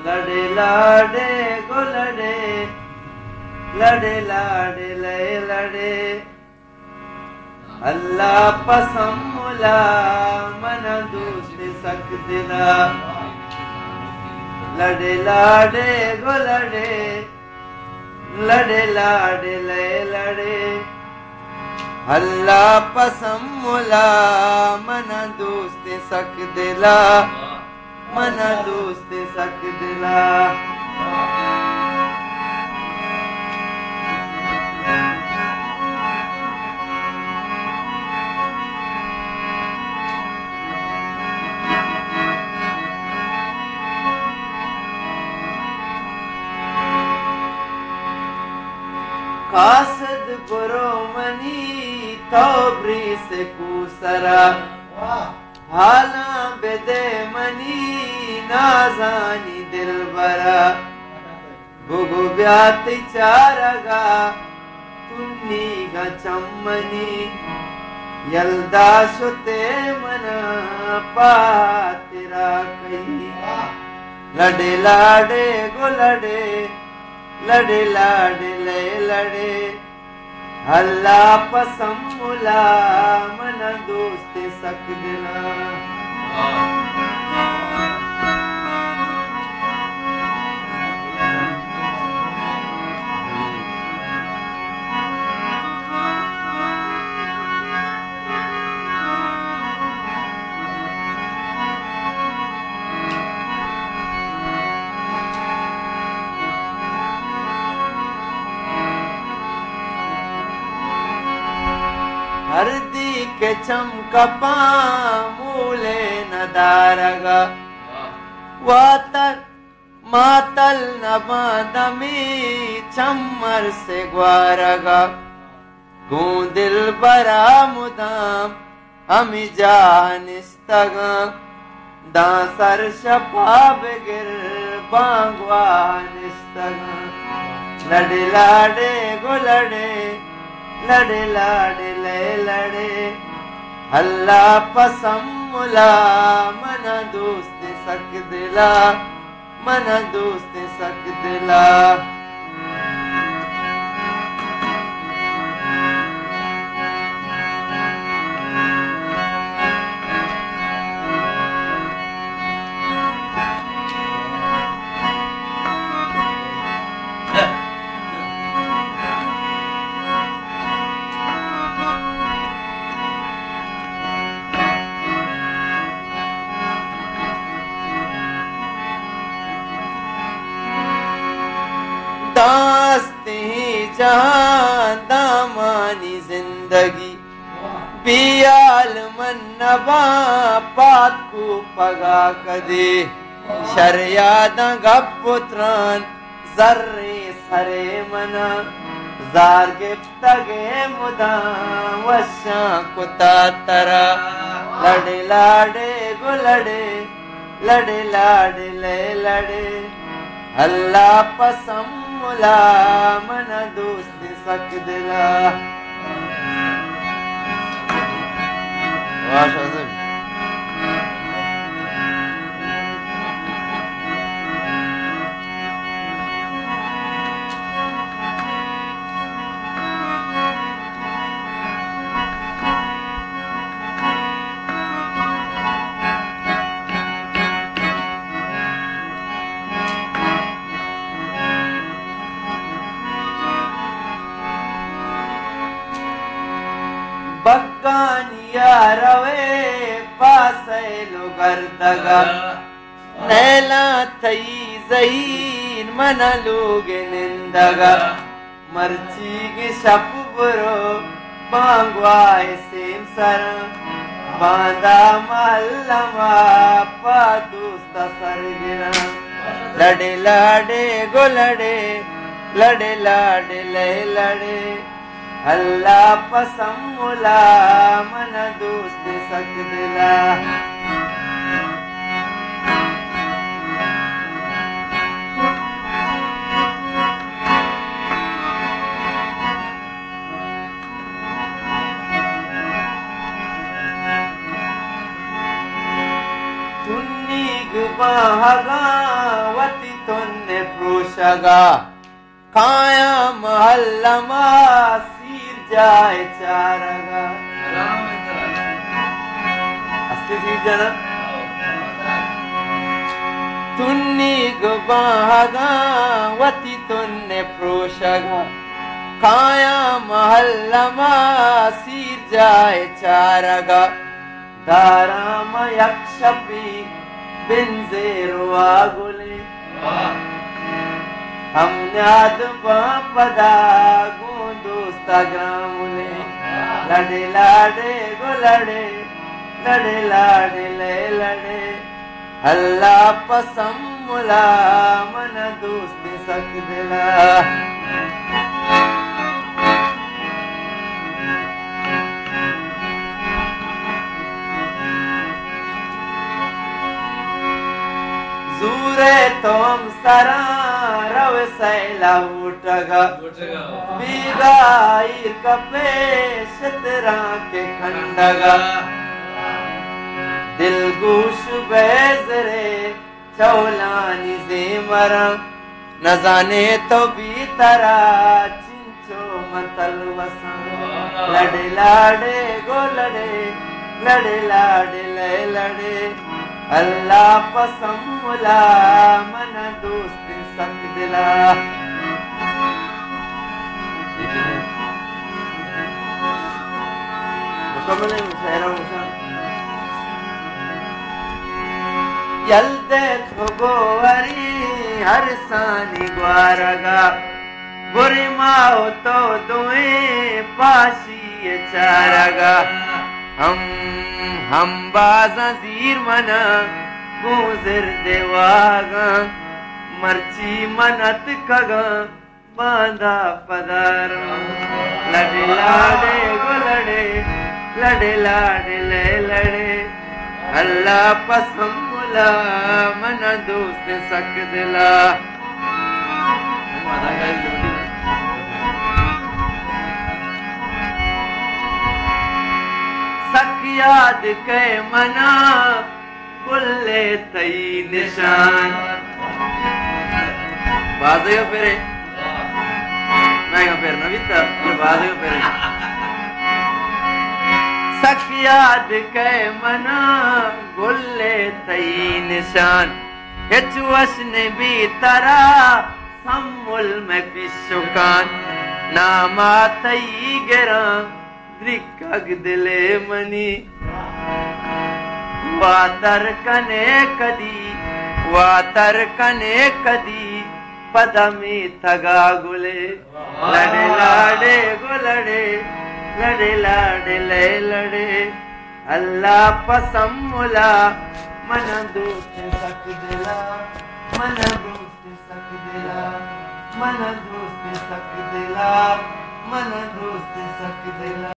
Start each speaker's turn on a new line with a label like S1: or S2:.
S1: लड़े लाडे गो लड़े, लड़े लाडे लय लड़े, अल्लाह पसमुला मन दोस्त सक दिला। लड़े लाडे गो लड़े, लड़े लाडे लय लड़े, अल्लाह पसमुला मन दोस्त सक दिला, मन दोस्त सक दिला। कासद पुरोमनी तौबरी से कूसरा, हाला बेदे मनी नाजानी दिल बरा, गुगु ब्याति चारगा तुन्नी गा चम्मनी, यल्दा शुते मना पातिरा कही। लड़े लाडे गो लड़े, लड़े लाडे लय लड़े, अल्लाह पसमुला मन दोस्त सक दिला। हरदी के चमकपा मूले नदारगा, वातर मातल नबादमी चम्मर से ग्वारगा, गूंदिल बरा मुदाम हमी जानिस्तगा, दासर शपाब गिर बांगवा निस्तगा। लड़े लाडे गो लड़े, लड़े लाडे लय लड़े, अल्लाह पसमुला मन दोस्त सक दिला, मन दोस्त सक दिला। दास्ते जहां दामानी जिंदगी, बियाल मन्नबा पात को पगा कदे, शरियादा गपुत्रान जर्रे सरे मना, जार गिफ्तगे मुदा वशा कुता तरा। लड़े लाडे गो लड़े, लड़े लाडे लय लड़े, अल्लाह पसमुला मन दोस्त सक दिला। बग्गानिया रवे पासे लुगर्दगा, नैला थई जहीन मन लोग निंदगा, मर्ची के शप बुरो बांगवाए सेम सर, बांदा मल्लमा पा दोस्त सर गिरा। लड़े लाडे गो लड़े, लड़े लाडे लय लड़े, अल्लाह पसमुला मन दोस्त सक दिला। तुन्नी गुबाहगा वती प्रोशगा काया महल्लमा सीर जाए चारगा असली सीर जाना तुन्नी गुबागा वती तुन्ने प्रोशगा काया महल्लमा सीर जाए चारगा दाराम यक्षपी बिंजेरुआ गुले हम न्याद पदा गुंदोस्ता ग्रामुले लड़े लाडे गो लड़े लड़े लाडे ले लड़े अल्लाह पसमुला मन दोस्ती सक दिला जूरे तोम सरा रव सैला उठगा बीगाई कपे शतरा के खंडगा दिल गुश बेजरे चौलानी से मरा न जाने तो बीतरा चिंचो मतल वसा लड़े लाडे गो लड़े लड़े लाडे ले लड़े अल्लाह पसमुला मन दोस्त सक दिला मुकम्मल है मुशायरा मुशा यल्दे थोगोवरी हर सानी ग्वारगा बुरी माओ तो दुए पाशी चारगा हम बाजा जीर मना गुजर देवागा मर्ची मनत कगा बांधा पदार लड़े लाडे गो लड़े लड़े लाडे ले लड़े अल्लाह पसमुला मन दोस्त सक दिला सक याद के मना बुल्ले तई निशान बाजे का पेरे मैं का पेर नवीता बाजे का पेरे सक याद के मना बुल्ले तई निशान हेचुअस ने भी तरा सम्मुल में पिशुकान नामा तई गिरा द्रिकग दिले मनी वातर कने कदी पदमी थगा गुले लड़े लाडे गो लड़े लड़े लाडे ले लड़े अल्लाह पसमुला मन दोस्त सक दिला मन दोस्त सक दिला मन दोस्त सक दिला मन दोस्त सक दिला।